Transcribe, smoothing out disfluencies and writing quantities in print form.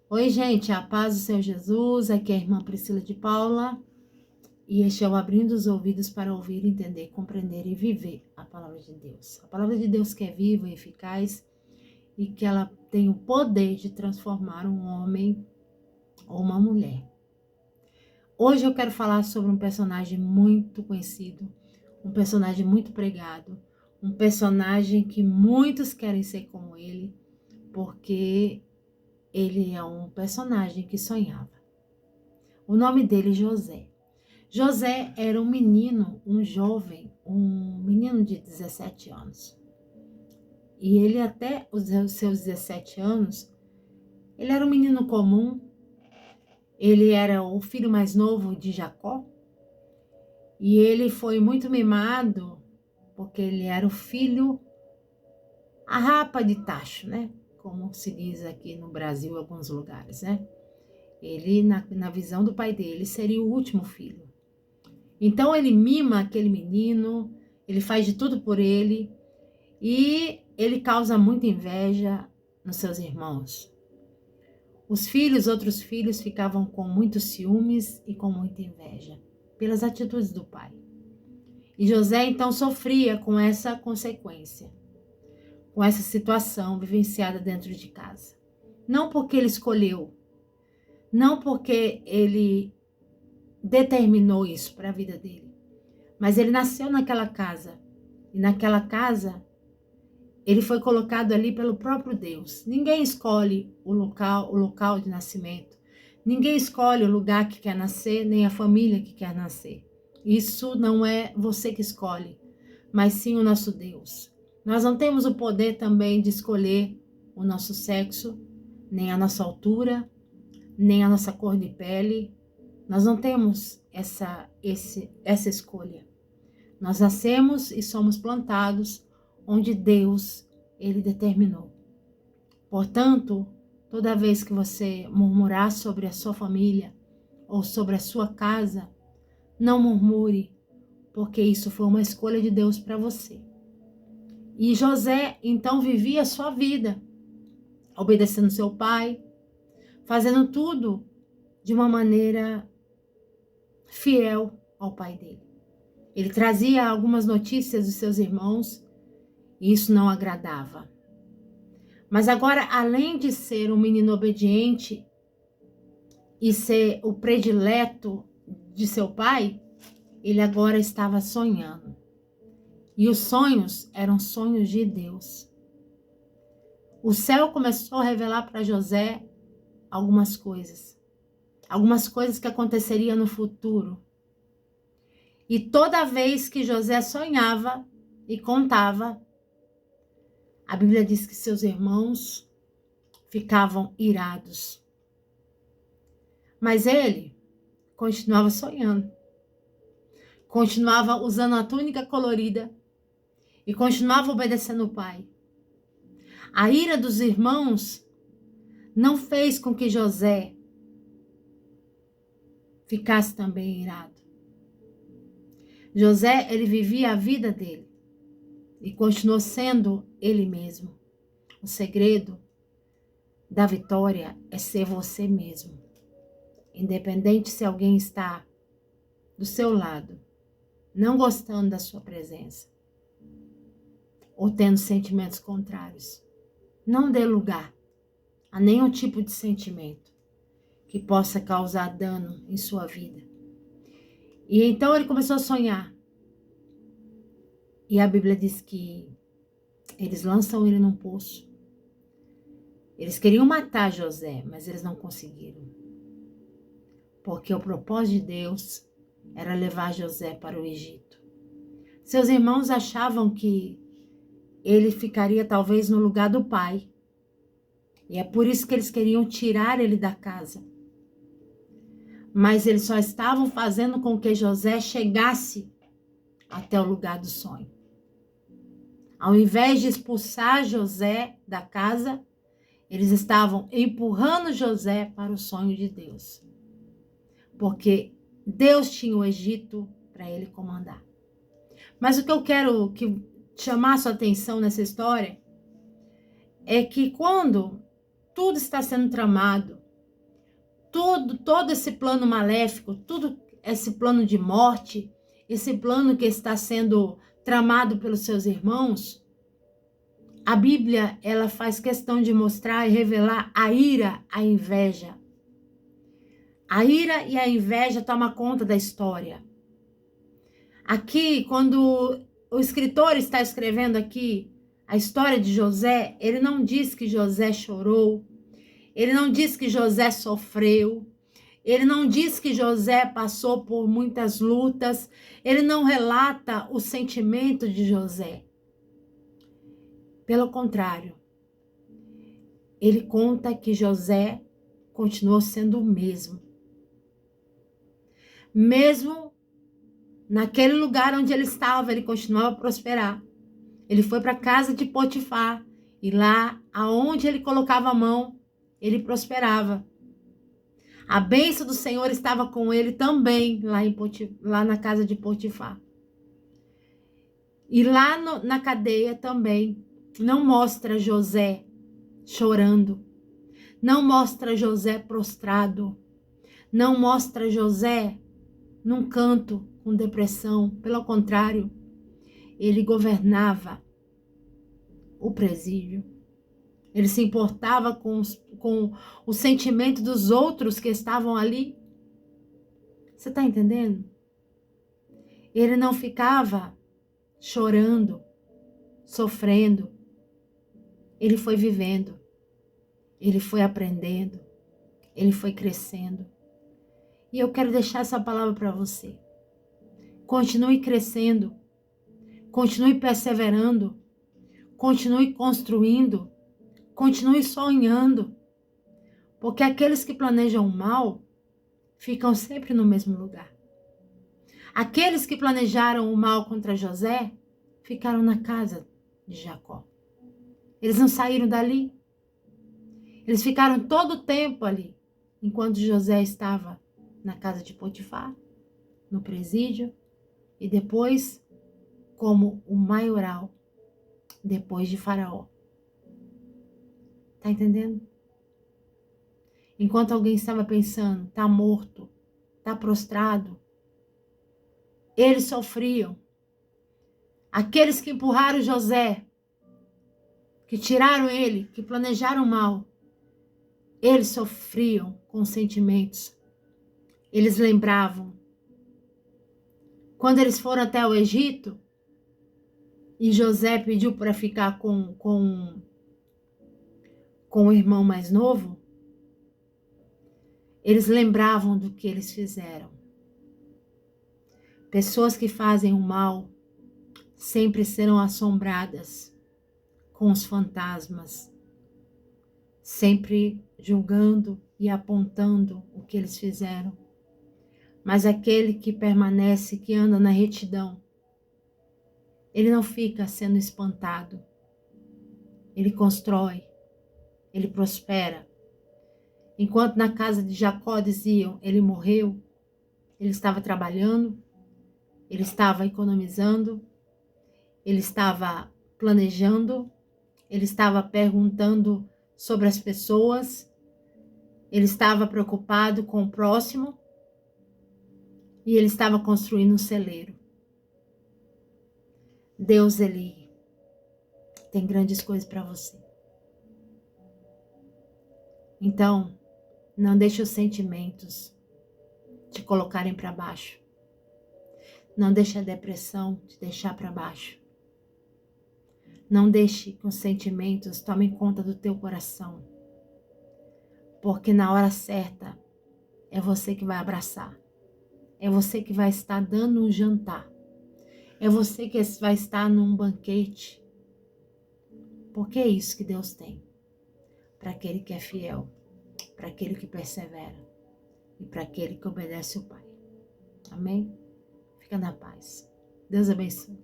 Oi, gente, a paz do Senhor Jesus, aqui é a irmã Priscila de Paula, e este é o Abrindo os Ouvidos para ouvir, entender, compreender e viver a palavra de Deus. A palavra de Deus que é viva e eficaz e que ela tem o poder de transformar um homem ou uma mulher. Hoje eu quero falar sobre um personagem muito conhecido, um personagem muito pregado, um personagem que muitos querem ser como ele, porque ele é um personagem que sonhava. O nome dele é José. José era um menino, um jovem, um menino de 17 anos. E ele até os seus 17 anos, ele era um menino comum. Ele era o filho mais novo de Jacó. E ele foi muito mimado, porque ele era o filho a rapa de tacho, né? Como se diz aqui no Brasil em alguns lugares, né? Ele, na visão do pai dele, seria o último filho. Então ele mima aquele menino, ele faz de tudo por ele e ele causa muita inveja nos seus irmãos. Outros filhos ficavam com muitos ciúmes e com muita inveja pelas atitudes do pai. E José então sofria com essa consequência, com essa situação vivenciada dentro de casa. Não porque ele escolheu, não porque ele determinou isso para a vida dele, mas ele nasceu naquela casa. E naquela casa, ele foi colocado ali pelo próprio Deus. Ninguém escolhe o local de nascimento. Ninguém escolhe o lugar que quer nascer, nem a família que quer nascer. Isso não é você que escolhe, mas sim o nosso Deus. Nós não temos o poder também de escolher o nosso sexo, nem a nossa altura, nem a nossa cor de pele. Nós não temos essa escolha. Nós nascemos e somos plantados onde Deus, ele determinou. Portanto, toda vez que você murmurar sobre a sua família ou sobre a sua casa, não murmure, porque isso foi uma escolha de Deus para você. E José, então, vivia a sua vida, obedecendo seu pai, fazendo tudo de uma maneira fiel ao pai dele. Ele trazia algumas notícias dos seus irmãos e isso não agradava. Mas agora, além de ser um menino obediente e ser o predileto de seu pai, ele agora estava sonhando. E os sonhos eram sonhos de Deus. O céu começou a revelar para José algumas coisas que aconteceriam no futuro. E toda vez que José sonhava e contava, a Bíblia diz que seus irmãos ficavam irados. Mas ele continuava sonhando. Continuava usando a túnica colorida e continuava obedecendo o pai. A ira dos irmãos não fez com que José ficasse também irado. José, ele vivia a vida dele e continuou sendo ele mesmo. O segredo da vitória é ser você mesmo. Independente se alguém está do seu lado, não gostando da sua presença, ou tendo sentimentos contrários. Não dê lugar a nenhum tipo de sentimento que possa causar dano em sua vida. E então ele começou a sonhar. E a Bíblia diz que eles lançam ele num poço. Eles queriam matar José, mas eles não conseguiram. Porque o propósito de Deus era levar José para o Egito. Seus irmãos achavam que ele ficaria talvez no lugar do pai. E é por isso que eles queriam tirar ele da casa. Mas eles só estavam fazendo com que José chegasse até o lugar do sonho. Ao invés de expulsar José da casa, eles estavam empurrando José para o sonho de Deus. Porque Deus tinha o Egito para ele comandar. Mas o que eu quero chamar a sua atenção nessa história é que quando tudo está sendo tramado, todo esse plano maléfico, todo esse plano de morte, esse plano que está sendo tramado pelos seus irmãos, a Bíblia, ela faz questão de mostrar e revelar a ira, a inveja. A ira e a inveja tomam conta da história. Aqui, quando o escritor está escrevendo aqui a história de José, ele não diz que José chorou, ele não diz que José sofreu, ele não diz que José passou por muitas lutas, ele não relata o sentimento de José. Pelo contrário, ele conta que José continuou sendo o mesmo. Mesmo naquele lugar onde ele estava, ele continuava a prosperar. Ele foi para a casa de Potifar e lá, aonde ele colocava a mão, ele prosperava. A bênção do Senhor estava com ele também lá na casa de Potifar. E lá na cadeia também. Não mostra José chorando. Não mostra José prostrado. Não mostra José num canto com depressão. Pelo contrário, ele governava o presídio. Ele se importava com o sentimento dos outros que estavam ali. Você está entendendo? Ele não ficava chorando, sofrendo. Ele foi vivendo. Ele foi aprendendo. Ele foi crescendo. E eu quero deixar essa palavra para você. Continue crescendo. Continue perseverando. Continue construindo. Continue sonhando. Porque aqueles que planejam o mal ficam sempre no mesmo lugar. Aqueles que planejaram o mal contra José ficaram na casa de Jacó. Eles não saíram dali. Eles ficaram todo o tempo ali, enquanto José estava na casa de Potifar, no presídio, e depois como o maioral, depois de Faraó. Tá entendendo? Enquanto alguém estava pensando, tá morto, tá prostrado, eles sofriam. Aqueles que empurraram José, que tiraram ele, que planejaram mal, eles sofriam com sentimentos. Eles lembravam. Quando eles foram até o Egito, e José pediu para ficar com o irmão mais novo, eles lembravam do que eles fizeram. Pessoas que fazem o mal sempre serão assombradas com os fantasmas, sempre julgando e apontando o que eles fizeram. Mas aquele que permanece, que anda na retidão, ele não fica sendo espantado. Ele constrói, ele prospera. Enquanto na casa de Jacó diziam, ele morreu, ele estava trabalhando, ele estava economizando, ele estava planejando, ele estava perguntando sobre as pessoas, ele estava preocupado com o próximo e ele estava construindo um celeiro. Deus, ele tem grandes coisas para você. Então, não deixe os sentimentos te colocarem para baixo. Não deixe a depressão te deixar para baixo. Não deixe que os sentimentos tomem conta do teu coração. Porque na hora certa, é você que vai abraçar. É você que vai estar dando um jantar. É você que vai estar num banquete. Porque é isso que Deus tem. Para aquele que é fiel. Para aquele que persevera. E para aquele que obedece o Pai. Amém? Fica na paz. Deus abençoe.